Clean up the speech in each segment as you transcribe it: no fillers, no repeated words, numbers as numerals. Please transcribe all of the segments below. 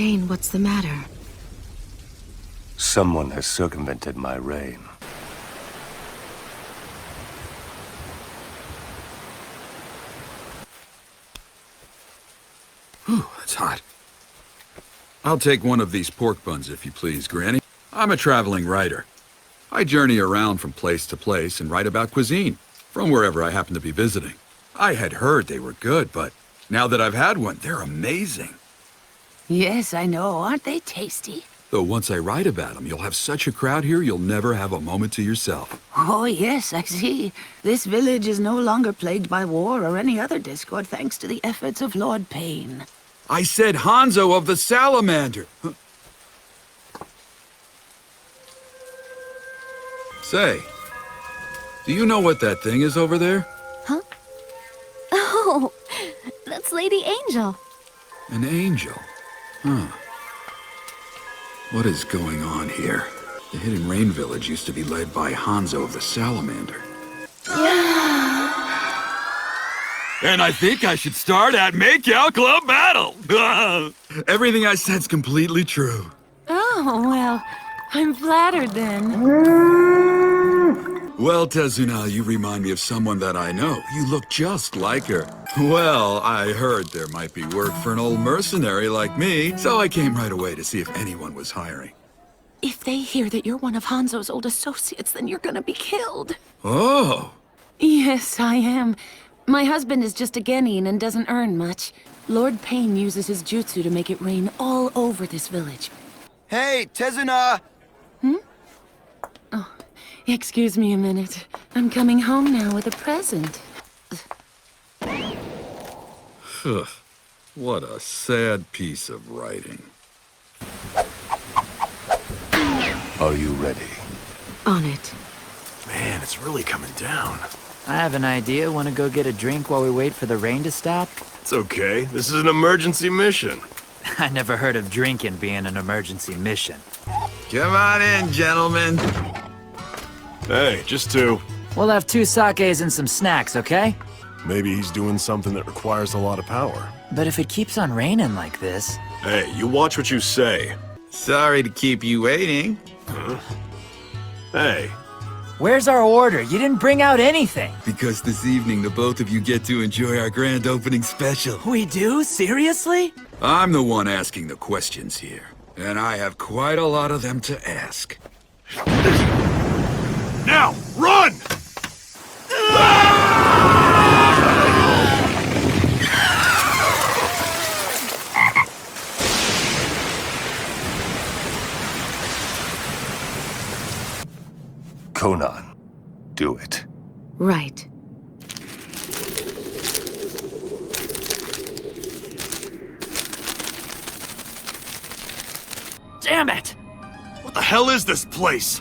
Pain, what's the matter? Someone has circumvented my reign. Whew, that's hot. I'll take one of these pork buns if you please, Granny. I'm a traveling writer. I journey around from place to place and write about cuisine, from wherever I happen to be visiting. I had heard they were good, but now that I've had one, they're amazing. Yes, I know. Aren't they tasty? Though once I write about them, you'll have such a crowd here, you'll never have a moment to yourself. Oh, yes, I see. This village is no longer plagued by war or any other discord thanks to the efforts of Lord Pain. I said Hanzo of the Salamander! Say, do you know what that thing is over there? Huh? Oh, that's Lady Angel. An angel? Huh. What is going on here? The Hidden Rain Village used to be led by Hanzo of the Salamander. And I think I should start at Make-Out Club Battle! Everything I said's completely true. Oh, well, I'm flattered then. Well, Tezuna, you remind me of someone that I know. You look just like her. Well, I heard there might be work for an old mercenary like me, so I came right away to see if anyone was hiring. If they hear that you're one of Hanzo's old associates, then you're gonna be killed. Oh! Yes, I am. My husband is just a genin and doesn't earn much. Lord Pain uses his jutsu to make it rain all over this village. Hey, Tezuna! Oh, excuse me a minute. I'm coming home now with a present. What a sad piece of writing. Are you ready? On it. Man, it's really coming down. I have an idea. Want to go get a drink while we wait for the rain to stop? It's okay. This is an emergency mission. I never heard of drinking being an emergency mission. Come on in, gentlemen. Hey, just two. We'll have 2 sakes and some snacks, okay? Maybe he's doing something that requires a lot of power. But if it keeps on raining like this... Hey, you watch what you say. Sorry to keep you waiting. Hey. Where's our order? You didn't bring out anything. Because this evening, the both of you get to enjoy our grand opening special. We do? Seriously? I'm the one asking the questions here, and I have quite a lot of them to ask. Now, run! Conan, do it. Right. Damn it! What the hell is this place?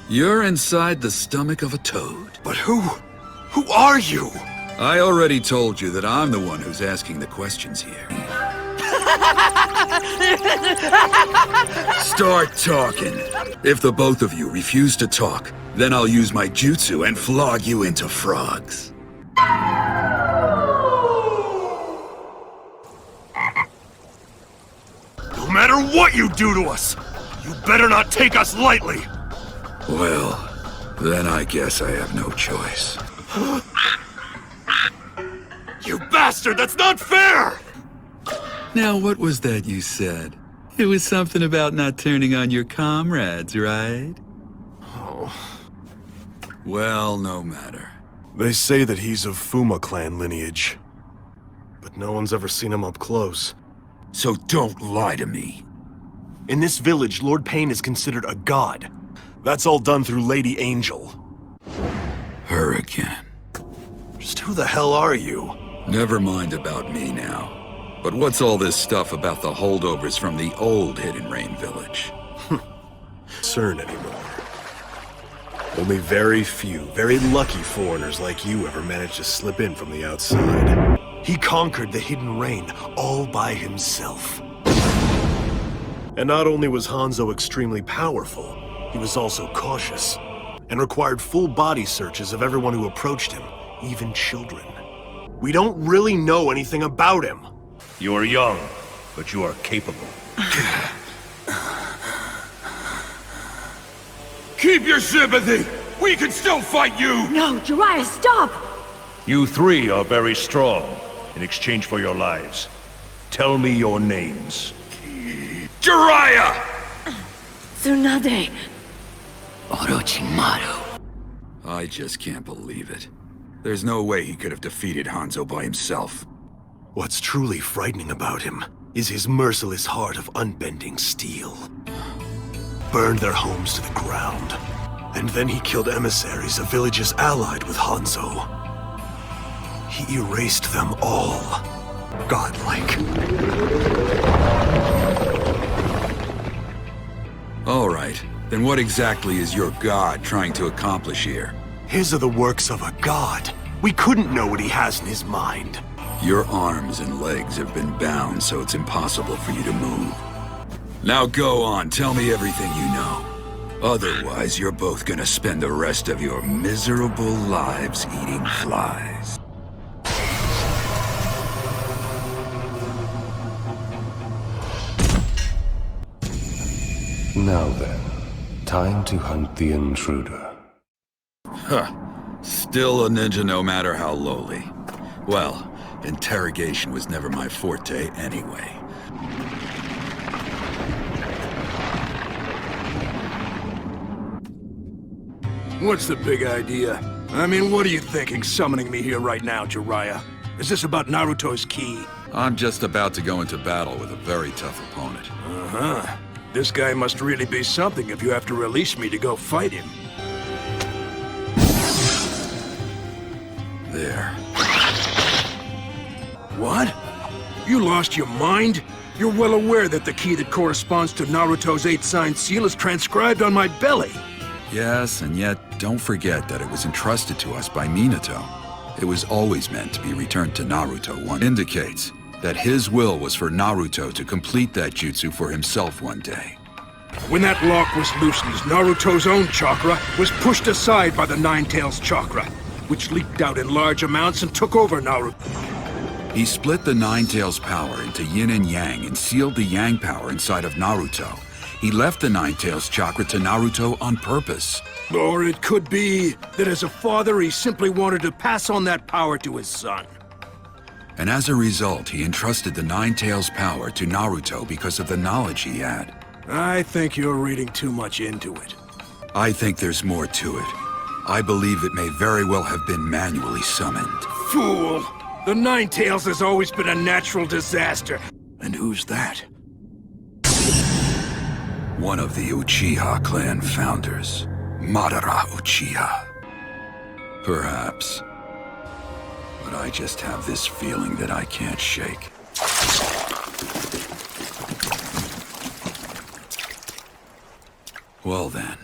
You're inside the stomach of a toad. But who are you? I already told you that I'm the one who's asking the questions here. Start talking. If the both of you refuse to talk, then I'll use my jutsu and flog you into frogs. No matter what you do to us, you better not take us lightly. Well, then I guess I have no choice. You bastard, that's not fair! Now, what was that you said? It was something about not turning on your comrades, right? Oh. Well, no matter. They say that he's of Fuma clan lineage, but no one's ever seen him up close. So don't lie to me. In this village, Lord Pain is considered a god. That's all done through Lady Angel. Her again. Just who the hell are you? Never mind about me now. But what's all this stuff about the holdovers from the old Hidden Rain Village? Concern anymore. Only very few, very lucky foreigners like you ever managed to slip in from the outside. He conquered the Hidden Rain all by himself. And not only was Hanzo extremely powerful, he was also cautious, and required full body searches of everyone who approached him, even children. We don't really know anything about him. You are young, but you are capable. Keep your sympathy! We can still fight you! No, Jiraiya, stop! You three are very strong. In exchange for your lives, tell me your names. Jiraiya! Tsunade. Orochimaru. I just can't believe it. There's no way he could have defeated Hanzo by himself. What's truly frightening about him is his merciless heart of unbending steel. Burned their homes to the ground. And then he killed emissaries of villages allied with Hanzo. He erased them all. Godlike. All right, then what exactly is your god trying to accomplish here? His are the works of a god. We couldn't know what he has in his mind. Your arms and legs have been bound, so it's impossible for you to move. Now go on, tell me everything you know. Otherwise, you're both gonna spend the rest of your miserable lives eating flies. Now then, time to hunt the intruder. Huh. Still a ninja no matter how lowly. Well, interrogation was never my forte anyway. What's the big idea? I mean, what are you thinking summoning me here right now, Jiraiya? Is this about Naruto's ki? I'm just about to go into battle with a very tough opponent. Uh-huh. This guy must really be something if you have to release me to go fight him. There. What? You lost your mind? You're well aware that the key that corresponds to Naruto's 8-signed seal is transcribed on my belly. Yes, and yet, don't forget that it was entrusted to us by Minato. It was always meant to be returned to Naruto. One indicates that his will was for Naruto to complete that jutsu for himself one day. When that lock was loosened, Naruto's own chakra was pushed aside by the Nine-Tails chakra, which leaked out in large amounts and took over Naruto. He split the Nine-Tails power into yin and yang and sealed the yang power inside of Naruto. He left the Nine-Tails chakra to Naruto on purpose. Or it could be that as a father, he simply wanted to pass on that power to his son. And as a result, he entrusted the Nine-Tails power to Naruto because of the knowledge he had. I think you're reading too much into it. I think there's more to it. I believe it may very well have been manually summoned. Fool! The Nine-Tails has always been a natural disaster. And who's that? One of the Uchiha clan founders, Madara Uchiha. Perhaps. But I just have this feeling that I can't shake. Well then.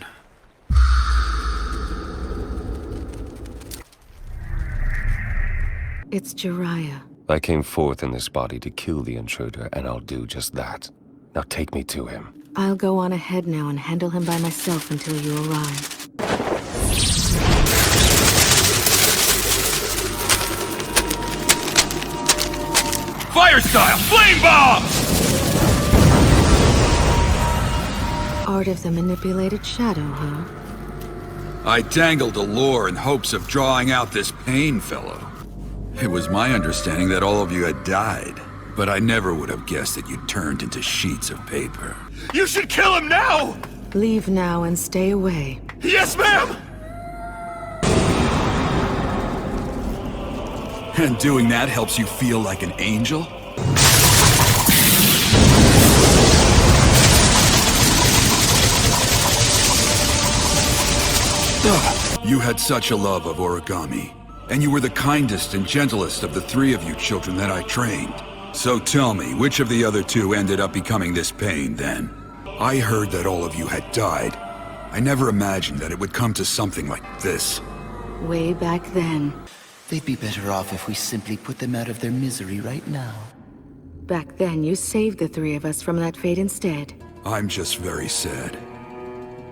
It's Jiraiya. I came forth in this body to kill the intruder, and I'll do just that. Now take me to him. I'll go on ahead now and handle him by myself until you arrive. Fire style! Flame bomb! Art of the manipulated shadow, huh? I dangled a lure in hopes of drawing out this pain fellow. It was my understanding that all of you had died, but I never would have guessed that you turned into sheets of paper. You should kill him now! Leave now and stay away. Yes, ma'am! And doing that helps you feel like an angel? You had such a love of origami, and you were the kindest and gentlest of the three of you children that I trained. So tell me, which of the other two ended up becoming this pain, then? I heard that all of you had died. I never imagined that it would come to something like this. Way back then. They'd be better off if we simply put them out of their misery right now. Back then, you saved the three of us from that fate instead. I'm just very sad.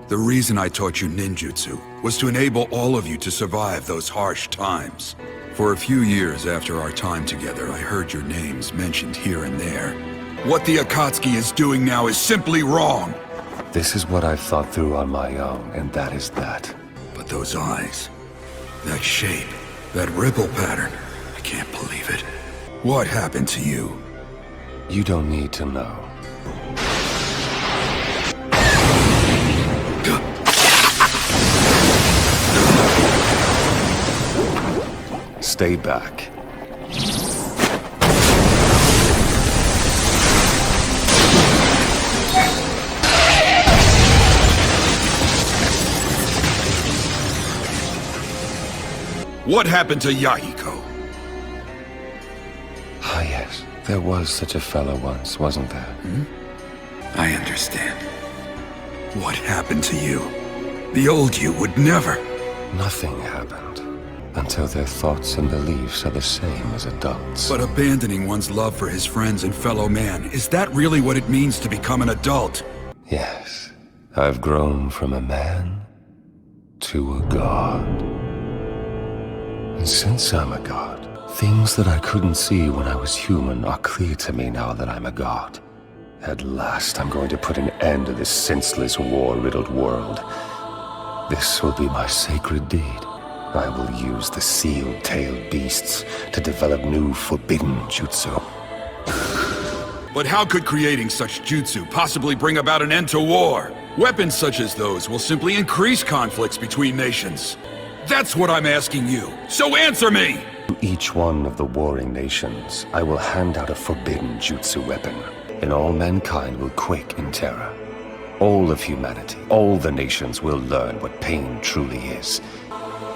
The reason I taught you ninjutsu was to enable all of you to survive those harsh times. For a few years after our time together, I heard your names mentioned here and there. What the Akatsuki is doing now is simply wrong. This is what I've thought through on my own, and that is that. But those eyes, that shape, that ripple pattern, I can't believe it. What happened to you? You don't need to know. Stay back. What happened to Yahiko? Ah, yes. There was such a fellow once, wasn't there? I understand. What happened to you? The old you would never... Nothing happened. Until their thoughts and beliefs are the same as adults. But abandoning one's love for his friends and fellow man, is that really what it means to become an adult? Yes. I've grown from a man to a god. And since I'm a god, things that I couldn't see when I was human are clear to me now that I'm a god. At last, I'm going to put an end to this senseless, war-riddled world. This will be my sacred deed. I will use the seal-tailed beasts to develop new forbidden jutsu. But how could creating such jutsu possibly bring about an end to war? Weapons such as those will simply increase conflicts between nations. That's what I'm asking you, so answer me! To each one of the warring nations, I will hand out a forbidden jutsu weapon, and all mankind will quake in terror. All of humanity, all the nations will learn what pain truly is,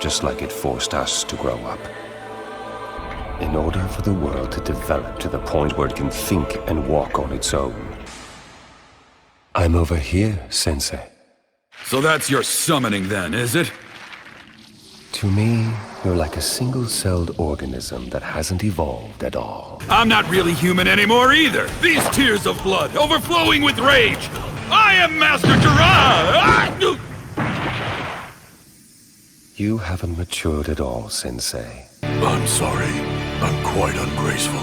just like it forced us to grow up. In order for the world to develop to the point where it can think and walk on its own. I'm over here, Sensei. So that's your summoning then, is it? To me, you're like a single-celled organism that hasn't evolved at all. I'm not really human anymore either! These tears of blood, overflowing with rage! I am Master Jiraiya! You haven't matured at all, Sensei. I'm sorry. I'm quite ungraceful.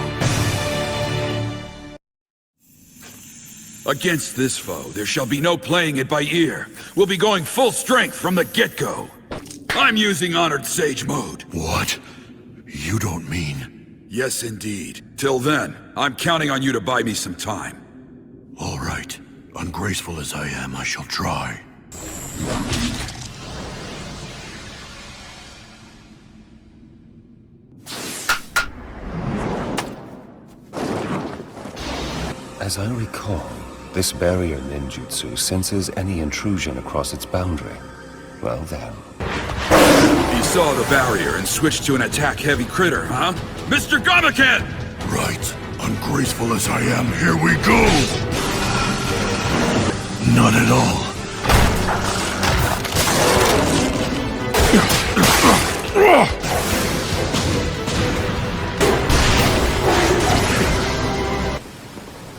Against this foe, there shall be no playing it by ear. We'll be going full strength from the get-go. I'm using Honored Sage mode. What? You don't mean... Yes, indeed. Till then, I'm counting on you to buy me some time. All right. Ungraceful as I am, I shall try. As I recall, this barrier ninjutsu senses any intrusion across its boundary. Well then... You saw the barrier and switched to an attack-heavy critter, huh? Mr. Gamaken! Right. Ungraceful as I am, here we go! Not at all.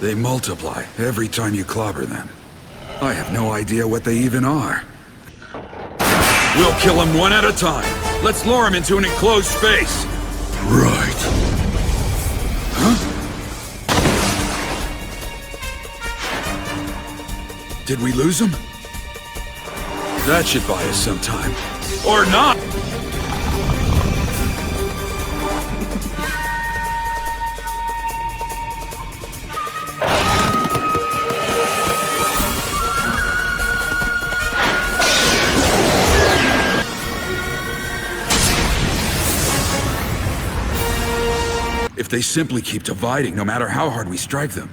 They multiply every time you clobber them. I have no idea what they even are. We'll kill them one at a time. Let's lure them into an enclosed space. Right. Huh? Did we lose them? That should buy us some time. Or not! If they simply keep dividing, no matter how hard we strike them,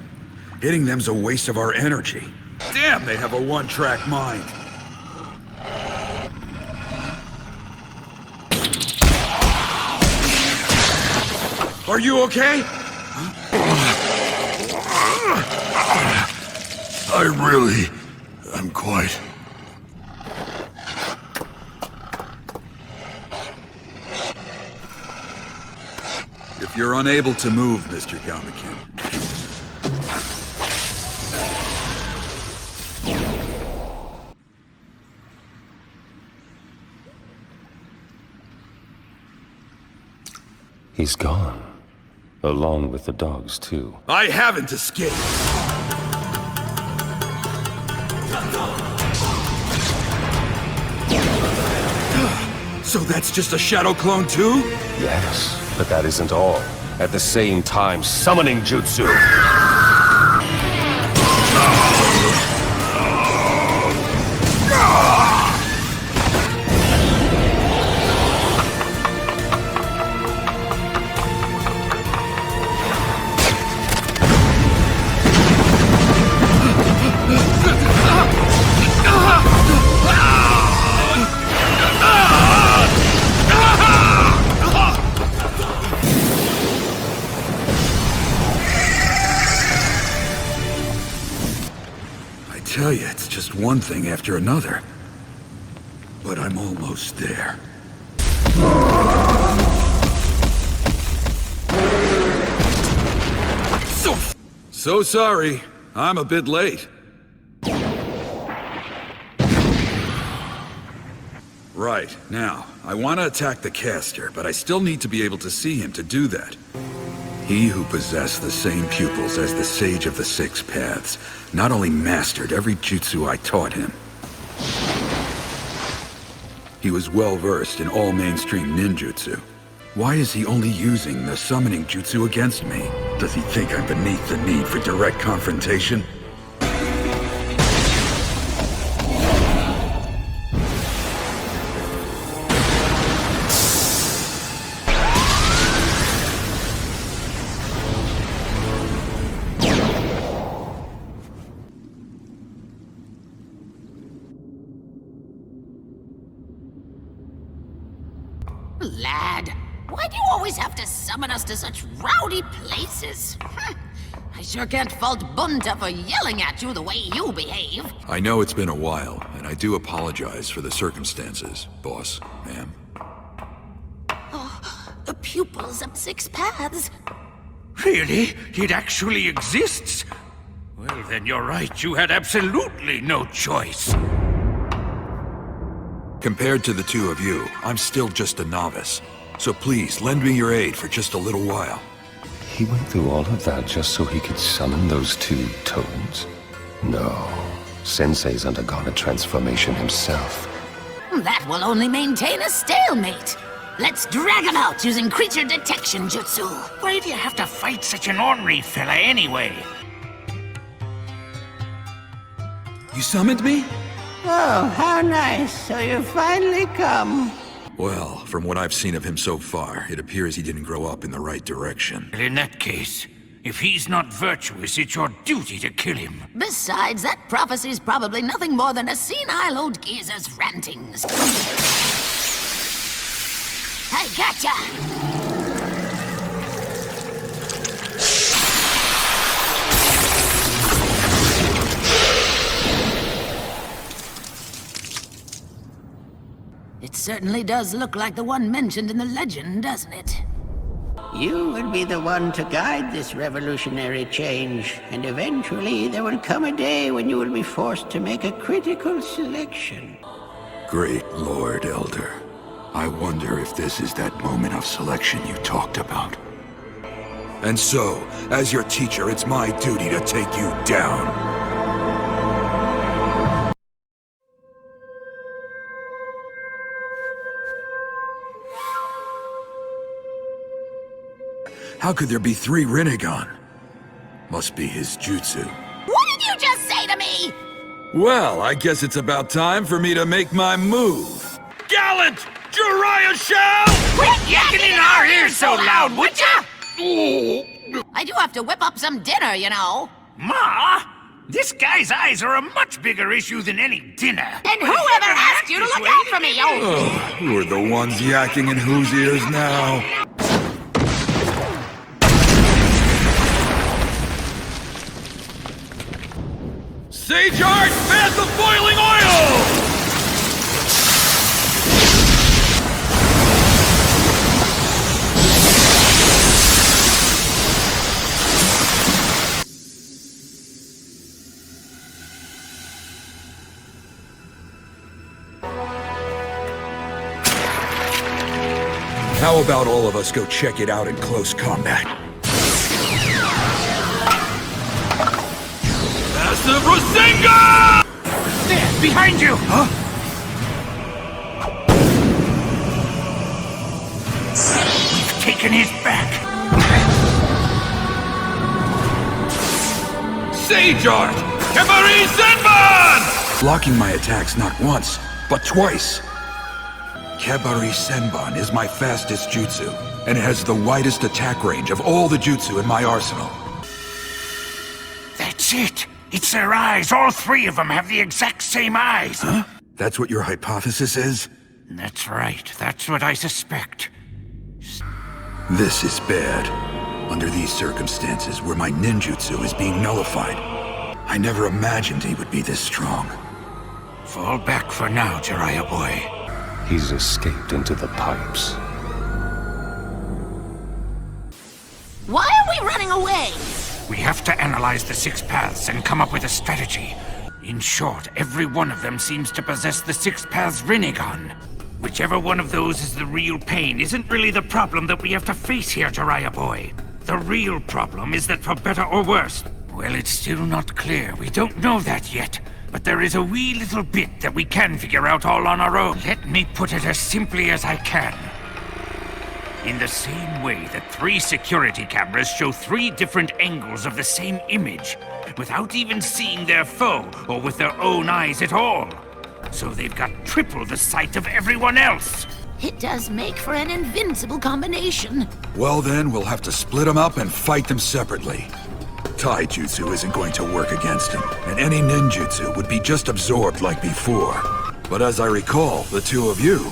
hitting them's a waste of our energy. Damn, they have a one-track mind. Are you okay? I really am quite... If you're unable to move, Mr. Gamaken. He's gone. Along with the dogs, too. I haven't escaped! So that's just a shadow clone too? Yes, but that isn't all. At the same time, summoning jutsu. Tell you, it's just one thing after another. But I'm almost there. So sorry. I'm a bit late. Right, now, I want to attack the caster, but I still need to be able to see him to do that. He who possessed the same pupils as the Sage of the Six Paths not only mastered every jutsu I taught him, he was well-versed in all mainstream ninjutsu. Why is he only using the summoning jutsu against me? Does he think I'm beneath the need for direct confrontation? Lad, why do you always have to summon us to such rowdy places? I sure can't fault Bunta for yelling at you the way you behave. I know it's been a while, and I do apologize for the circumstances, boss, ma'am. Oh, the pupils of Six Paths. Really? It actually exists? Well, then you're right. You had absolutely no choice. Compared to the two of you, I'm still just a novice. So please, lend me your aid for just a little while. He went through all of that just so he could summon those two toads? No. Sensei's undergone a transformation himself. That will only maintain a stalemate. Let's drag him out using creature detection jutsu. Why do you have to fight such an ornery fella anyway? You summoned me? Oh, how nice. So you've finally come. Well, from what I've seen of him so far, it appears he didn't grow up in the right direction. In that case, if he's not virtuous, it's your duty to kill him. Besides, that prophecy's probably nothing more than a senile old geezer's rantings. I gotcha! It certainly does look like the one mentioned in the legend, doesn't it? You will be the one to guide this revolutionary change, and eventually there will come a day when you will be forced to make a critical selection. Great Lord Elder, I wonder if this is that moment of selection you talked about. And so, as your teacher, it's my duty to take you down. How could there be 3 Rinnegan? Must be his jutsu. What did you just say to me? Well, I guess it's about time for me to make my move. Gallant Jiraiya shall! Quit yakking in our ears so loud, would ya? I do have to whip up some dinner, you know. Ma? This guy's eyes are a much bigger issue than any dinner. And whoever asked you to look out for me, Oh, who are the ones yakking in whose ears now? Sage Art, Path of Boiling Oil! How about all of us go check it out in close combat? Massive Rasengan! There, behind you! Huh? We've taken his back. Sage Art! Kemari Senban! Blocking my attacks not once, but twice. Kebari Senban is my fastest jutsu, and it has the widest attack range of all the jutsu in my arsenal. That's it! It's their eyes! All three of them have the exact same eyes! Huh? That's what your hypothesis is? That's right. That's what I suspect. This is bad. Under these circumstances, where my ninjutsu is being nullified, I never imagined he would be this strong. Fall back for now, Jiraiya boy. He's escaped into the pipes. Why are we running away? We have to analyze the 6 paths and come up with a strategy. In short, every one of them seems to possess the 6 paths Rinnegan. Whichever one of those is the real pain isn't really the problem that we have to face here, Jiraiya boy. The real problem is that for better or worse, well, it's still not clear. We don't know that yet. But there is a wee little bit that we can figure out all on our own. Let me put it as simply as I can. In the same way that 3 security cameras show 3 different angles of the same image, without even seeing their foe, or with their own eyes at all. So they've got triple the sight of everyone else. It does make for an invincible combination. Well then, we'll have to split them up and fight them separately. Taijutsu isn't going to work against him, and any ninjutsu would be just absorbed like before. But as I recall, the two of you...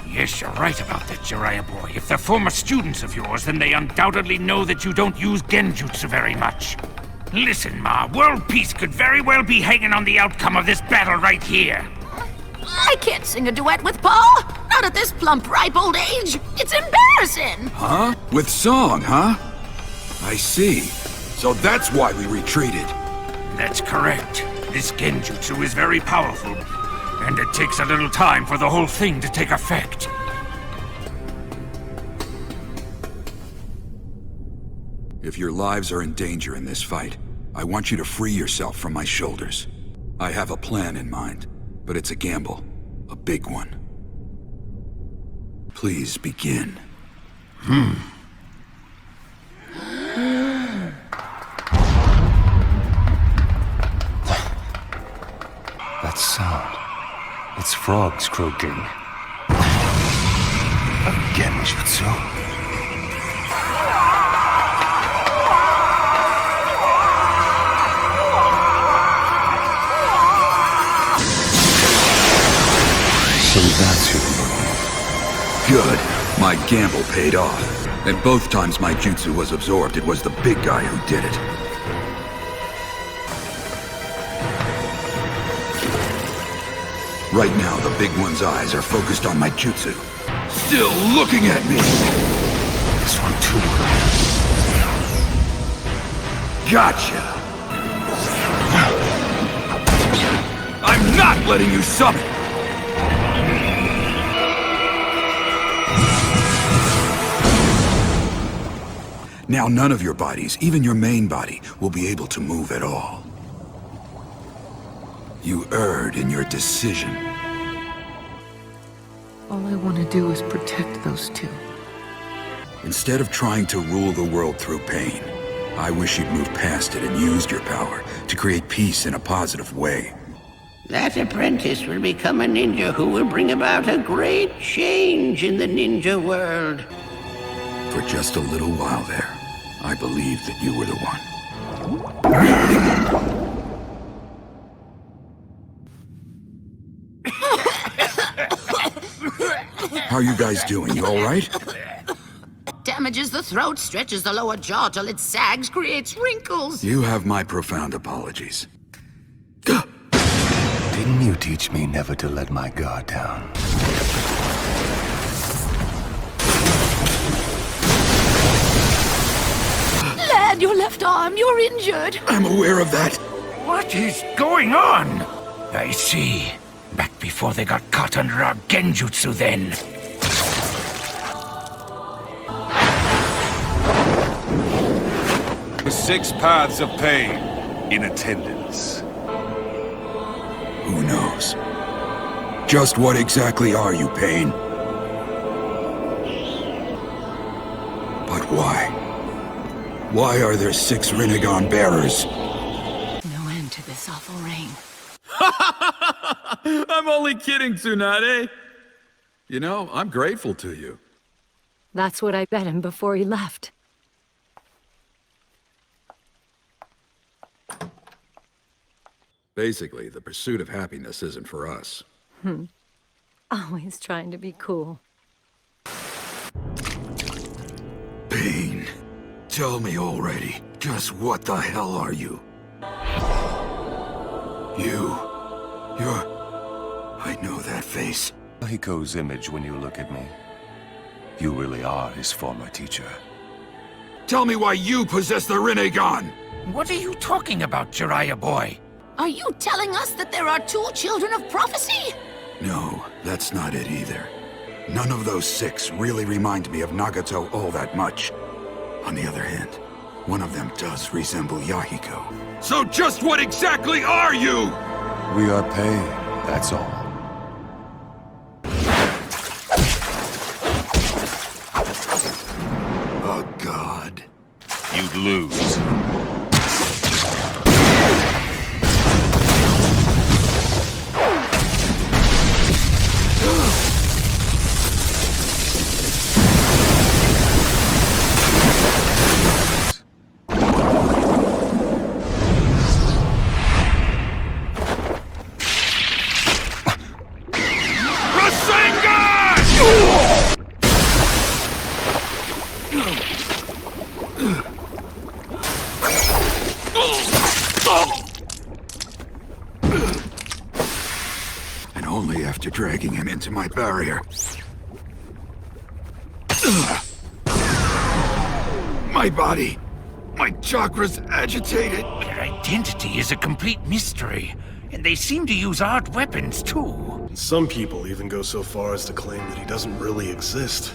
Yes, you're right about that, Jiraiya boy. If they're former students of yours, then they undoubtedly know that you don't use genjutsu very much. Listen, Ma, world peace could very well be hanging on the outcome of this battle right here. I can't sing a duet with Paul! Not at this plump, ripe old age! It's embarrassing! Huh? With song, huh? I see. So that's why we retreated. That's correct. This genjutsu is very powerful, and it takes a little time for the whole thing to take effect. If your lives are in danger in this fight, I want you to free yourself from my shoulders. I have a plan in mind, but it's a gamble. A big one. Please begin. That sound. It's frogs croaking. A genjutsu. So that's who you are. Good. My gamble paid off. And both times my jutsu was absorbed, it was the big guy who did it. Right now, the big one's eyes are focused on my jutsu. Still looking at me! This one too. Gotcha! I'm not letting you summon! Now none of your bodies, even your main body, will be able to move at all. You erred in your decision. All I want to do is protect those two. Instead of trying to rule the world through pain, I wish you'd moved past it and used your power to create peace in a positive way. That apprentice will become a ninja who will bring about a great change in the ninja world. For just a little while there, I believed that you were the one. How are you guys doing? You all right? Damages the throat, stretches the lower jaw till it sags, creates wrinkles. You have my profound apologies. Didn't you teach me never to let my guard down? Lad, your left arm, you're injured. I'm aware of that. What is going on? I see. Back before they got caught under our genjutsu then. The 6 paths of pain in attendance. us. Who knows? Just what exactly are you, Pain? But why? Why are there 6 Rinnegan bearers? No end to this awful rain. I'm only kidding, Tsunade. You know, I'm grateful to you. That's what I bet him before he left. Basically, the pursuit of happiness isn't for us. Always trying to be cool. Pain. Tell me already, just what the hell are you? You're... I know that face. Hiko's image when you look at me. You really are his former teacher. Tell me why you possess the Rinnegan! What are you talking about, Jiraiya boy? Are you telling us that there are 2 children of prophecy? No, that's not it either. None of those 6 really remind me of Nagato all that much. On the other hand, one of them does resemble Yahiko. So just what exactly are you? We are paid, that's all. Oh, God. You'd lose. And only after dragging him into my barrier. My body, my chakras agitated. Their identity is a complete mystery, and they seem to use odd weapons too. Some people even go so far as to claim that he doesn't really exist.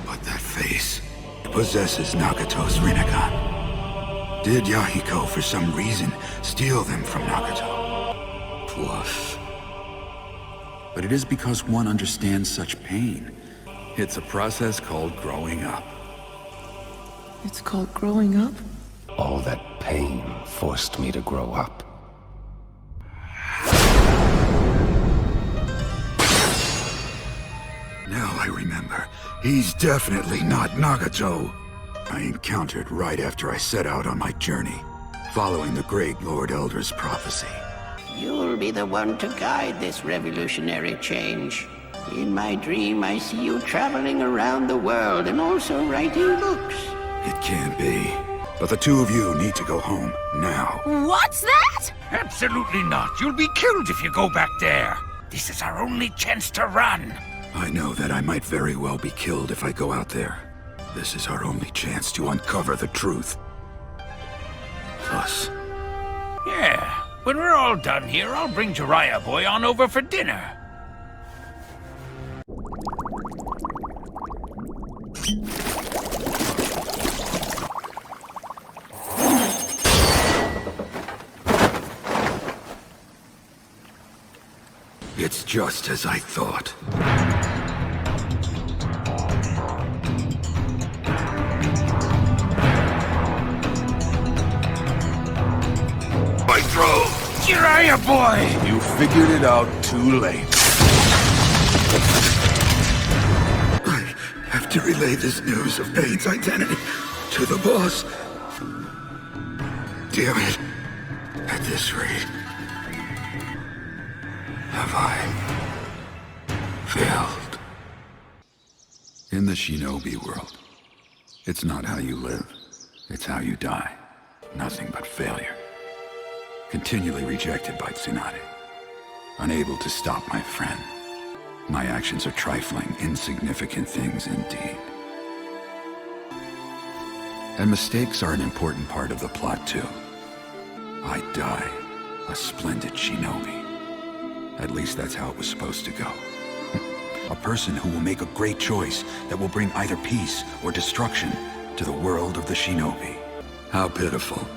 But that face possesses Nagato's Rinnegan. Did Yahiko, for some reason, steal them from Nagato? Plus... But it is because one understands such pain. It's a process called growing up. It's called growing up? All that pain forced me to grow up. Now I remember. He's definitely not Nagato. I encountered right after I set out on my journey, following the great Lord Elder's prophecy. You'll be the one to guide this revolutionary change. In my dream, I see you traveling around the world and also writing books. It can't be. But the 2 of you need to go home, now. What's that? Absolutely not. You'll be killed if you go back there. This is our only chance to run. I know that I might very well be killed if I go out there. This is our only chance to uncover the truth. Plus... Yeah. When we're all done here, I'll bring Jiraiya boy on over for dinner. It's just as I thought. My throat! Jiraiya boy! You figured it out too late. I have to relay this news of Pain's identity to the boss. Damn it. At this rate, have I failed? In the shinobi world, it's not how you live, it's how you die. Nothing but failure. Continually rejected by Tsunade. Unable to stop my friend. My actions are trifling, insignificant things indeed. And mistakes are an important part of the plot too. I die a splendid shinobi. At least that's how it was supposed to go. A person who will make a great choice that will bring either peace or destruction to the world of the shinobi. How pitiful.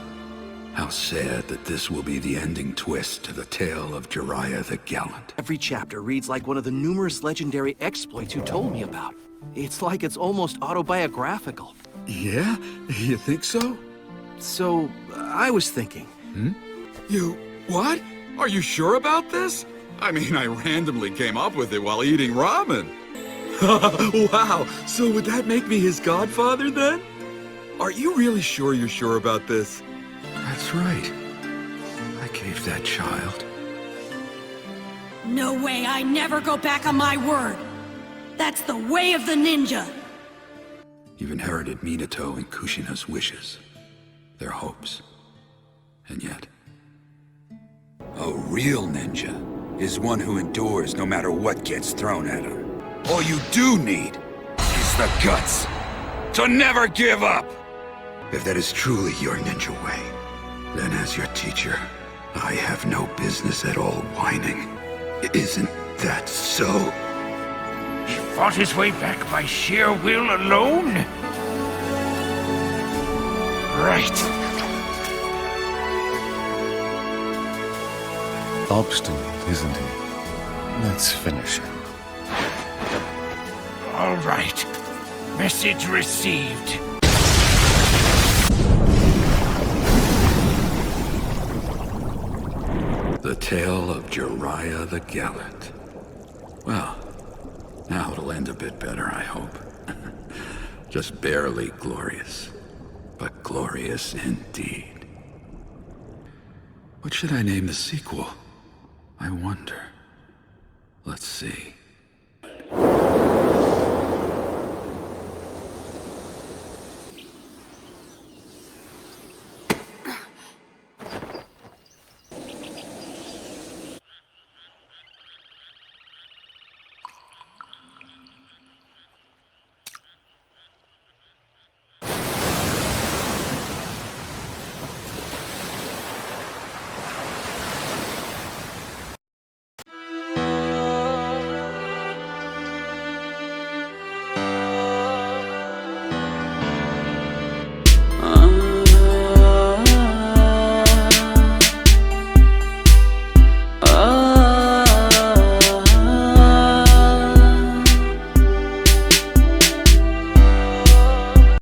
How sad that this will be the ending twist to the tale of Jiraiya the Gallant. Every chapter reads like one of the numerous legendary exploits you told me about. It's like it's almost autobiographical. Yeah? You think so? So, I was thinking... You... what? Are you sure about this? I mean, I randomly came up with it while eating ramen. Wow, so would that make me his godfather then? Are you really sure you're sure about this? That's right. I gave that child. No way, I never go back on my word. That's the way of the ninja. You've inherited Minato and Kushina's wishes, their hopes. And yet, a real ninja is one who endures no matter what gets thrown at him. All you do need is the guts to never give up. If that is truly your ninja way, then as your teacher, I have no business at all whining. Isn't that so? He fought his way back by sheer will alone? Right. Obstinate, isn't he? Let's finish him. All right. Message received. The tale of Jiraiya the Gallant. Well, now it'll end a bit better, I hope. Just barely glorious, but glorious indeed. What should I name the sequel? I wonder. Let's see.